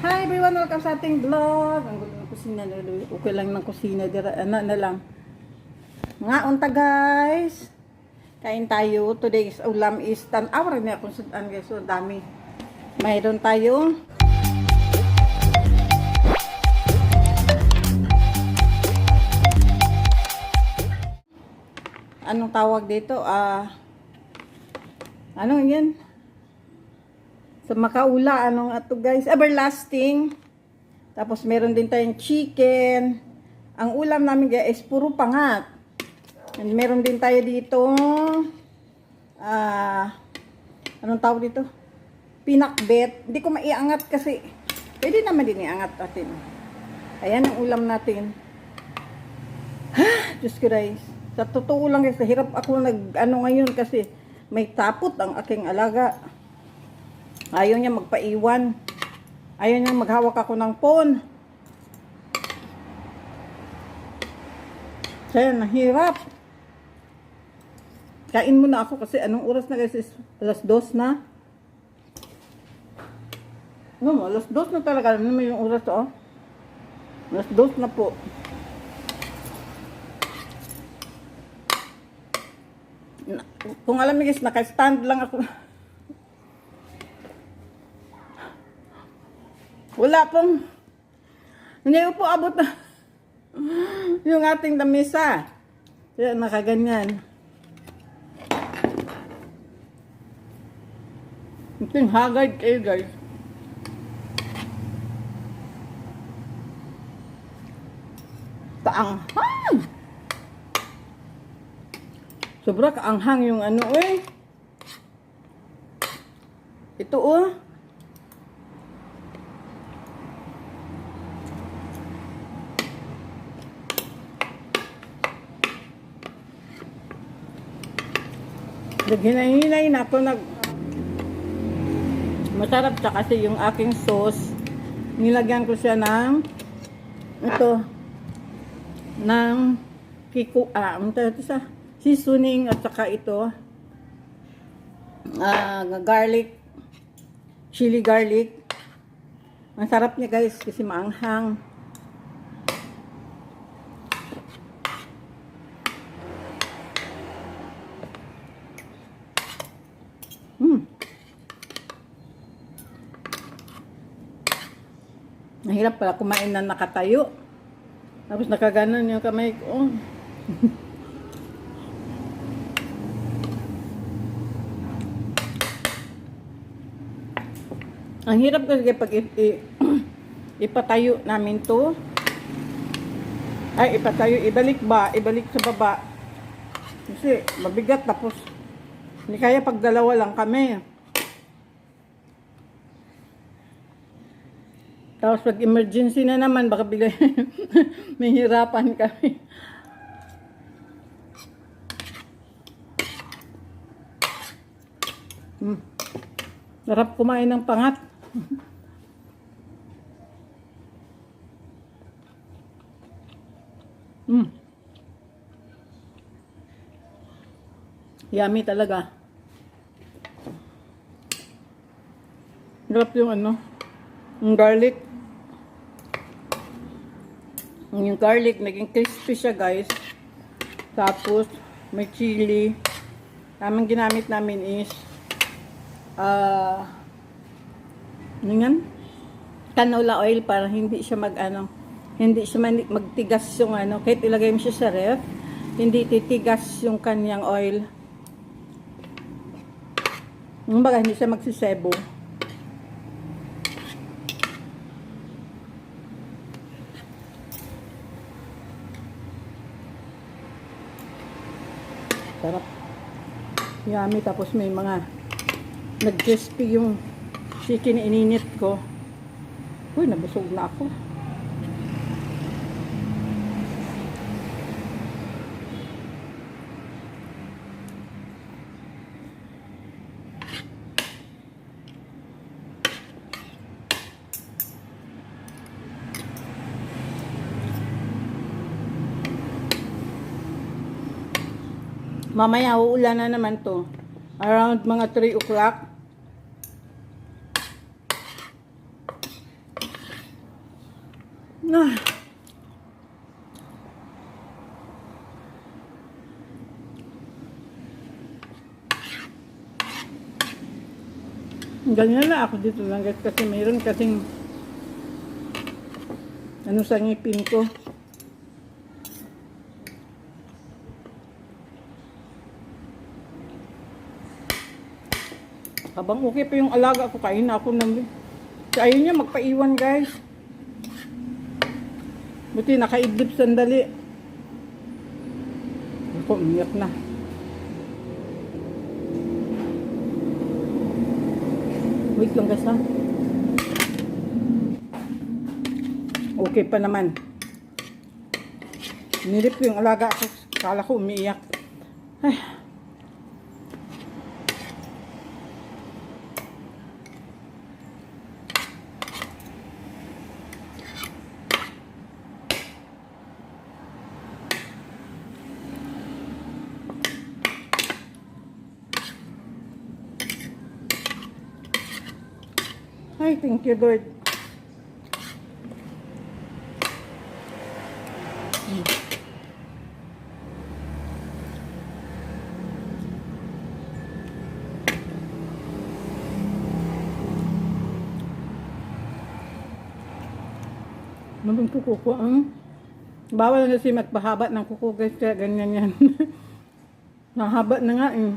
Hi everyone, welcome sa ating vlog. Ang gulo ng kusina, okay lang ng kusina, ano na lang. Nga unta guys. Kain tayo. Today's ulam is tan-awar niya kung saan guys, so dami. Mayroon tayo anong tawag dito? Ano yan? Sa makaula, anong ato guys? Everlasting. Tapos meron din tayong chicken. Ang ulam namin guys is puro pangat. And meron din tayo dito anong tawag dito? Pinakbet. Hindi ko maiangat kasi pwede naman din iangat natin. Ayan ang ulam natin. Diyos ko guys. Sa totoo lang guys, hirap ako ngayon kasi may tapot ang aking alaga. Ayaw niya magpaiwan. Ayaw niya maghawak ako ng phone. Kaya nahirap. Kain muna ako kasi anong oras na guys is alas 2 na. No, alas 2 na talaga. Ano naman yung oras to? Alas 2 na po. Kung alam niyo guys, naka-stand lang ako. Wala pong, hindi po abot na yung ating lamesa. Kaya nakaganyan. Ito yung haggard kayo guys. Kaanghang! Sobra kaanghang yung ano eh. Ito oh. Naghinay-hinay na ako masarap siya kasi yung aking sauce nilagyan ko siya ng ng seasoning at saka ito garlic, chili garlic. Ang sarap niya guys kasi maanghang. Nahirap pala kumain na nakatayo. Tapos nakaganon yung kamay ko. Ang hirap kasi pag ipatayo namin to. Ay, ipatayo, ibalik sa baba. Kasi mabigat tapos hindi kaya pag dalawa lang kami. Tapos pag emergency na naman, baka bigla may hirapan kami. Sarap kumain ng pangat. Yummy talaga. Sarap yung yung garlic. Yung garlic, naging crispy siya guys. Tapos, may chili. Tamang ginamit namin is canola oil para hindi siya hindi siya magtigas yung kahit ilagay mo siya sa ref, hindi titigas yung kanyang oil. Yung baga, hindi siya magsisebo. Sarap. Yummy. Tapos may mga nag-crispy yung chicken ininit ko. Uy, nabusog na ako. Mamaya uulan na naman to. Around mga 3 o'clock. Ah. Ganyan na ako dito lang guys kasi mayroon kasing ano sa ngipin ko. Habang okay pa yung alaga ko, kain na ako ng... Ayaw niya magpaiwan guys. Buti nakaidlip sandali. Ako, umiyak na. Wait lang guys ha. Okay pa naman. Nilip ko yung alaga ko. Kala ko umiiyak. Ay. Ay, thank you Lord. Mabang kuko ko ang bawal na kasi magpahaba ng kuko guys, kaya ganyan yan. Nahaba na nga eh.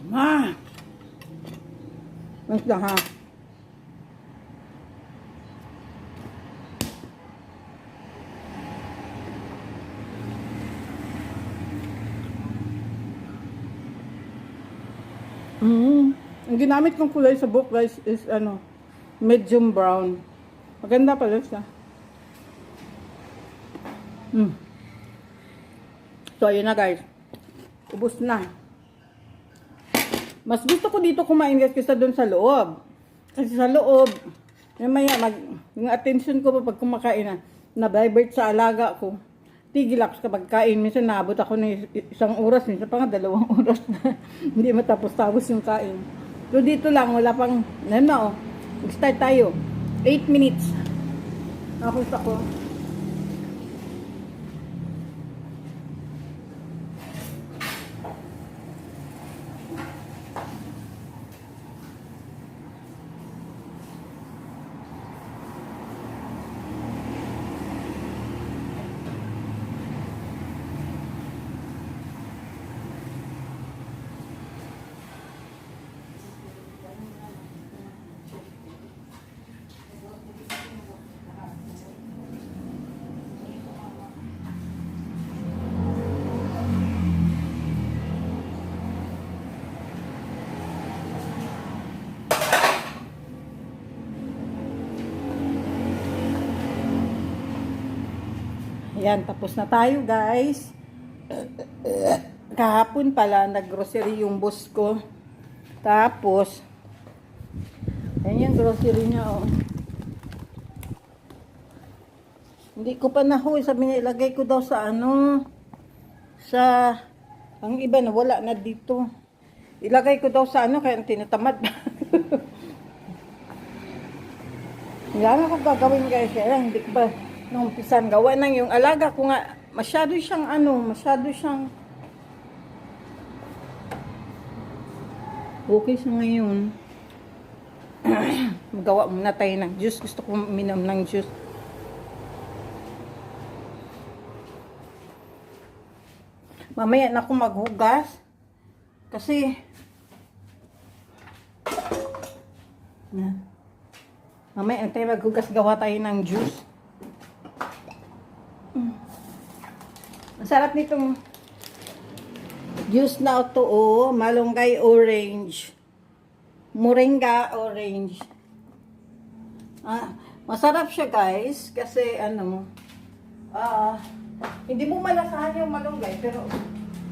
Ah! Mas lang ha. Ang ginamit kong kulay sa buhok guys is ano, medium brown. Maganda pala siya. So ayun na guys. Ubos na. Mas gusto ko dito kumain guys kaysa doon sa loob. Kasi sa loob, maya yung attention ko pag kumakain na divert sa alaga ko. Tigil ako sa pagkain. Minsan naabot ako ng 1 oras, minsan pa nga 2 oras na. Hindi matapos-tapos yung kain. So dito lang, wala pang, ano na oh. Mag-start tayo. 8 minutes. Nakos ako. Ayan, tapos na tayo guys. Kahapon pala, nag-grocery yung boss ko. Tapos, ayan yung grocery niya oh. Hindi ko pa nahuwi. Sabi niya, ilagay ko daw sa ano, sa, ang iba na wala na dito. Ilagay ko daw sa ano, kaya tinatamad. Yan ako gagawin guys. Kaya hindi ko pa nung umpisan gawa nang yung alaga ko nga masyado siyang okay siya ngayon. Magawa muna tayo ng juice. Gusto ko uminom ng juice. Mamaya na ako maghugas kasi mamaya na tayo maghugas, gawa tayo ng juice. Masarap nitong juice na ito, oh, malunggay orange. Moringa orange. Masarap siya, guys, kasi ano, hindi mo malasahan yung malunggay, pero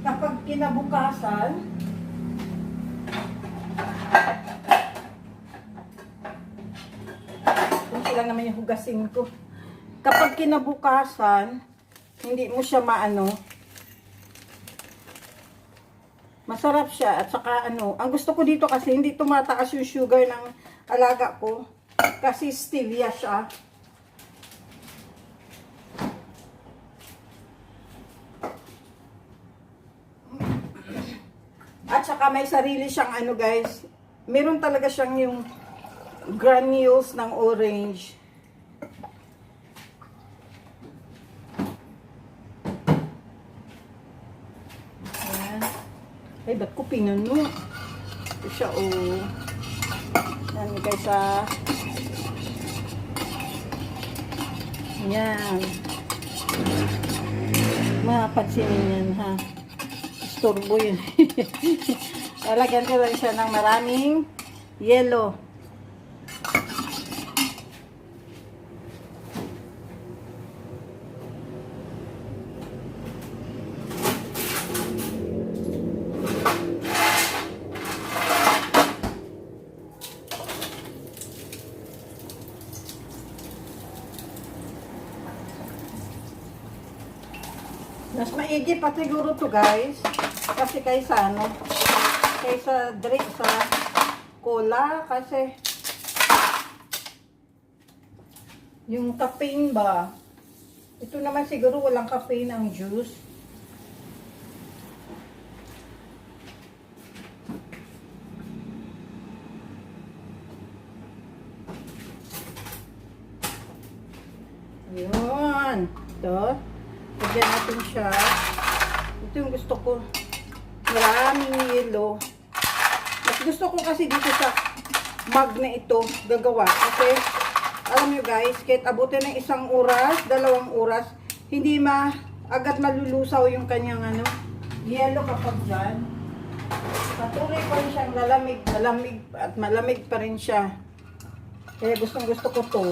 kapag kinabukasan, niya hugasin ko. Kapag kinabukasan, hindi mo siya maano, masarap siya. At saka ano, ang gusto ko dito kasi hindi tumataas yung sugar ng alaga ko. Kasi stevia siya. At saka may sarili siyang ano guys, meron talaga siyang yung granules ng orange. Ayan. Ay, ba't ko pinano? Ito siya, oh. Yan guys, ah. Yan. Mapansinin yan, ha. Istorbo yun. Lalagyan ko lang siya ng maraming yellow. Mas maigi pa siguro to guys. Kasi kaysa ano, kaysa drink sa cola. Kasi yung caffeine ba, ito naman siguro walang caffeine ang juice. Yun. Ito. Lagyan natin siya. Ito yung gusto ko. Maraming yellow. Mas gusto ko kasi dito sa mug na ito gagawa. Kasi, alam nyo guys, kahit abutin ng 1 oras, 2 oras, hindi agad malulusaw yung kanyang ano, yellow kapag dyan. Patuloy pa rin siyang malamig at malamig pa rin siya. Kaya gustong gusto ko to.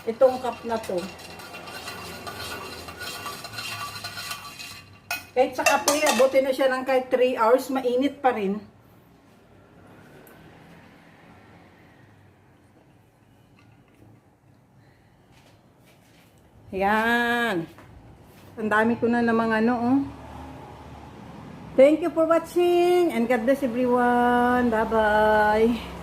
Itong cup na to. Kahit sa kape, abutin na siya ng kahit 3 hours, mainit pa rin. Yan. Ang dami ko na namang ano, oh. Thank you for watching and God bless everyone. Bye-bye.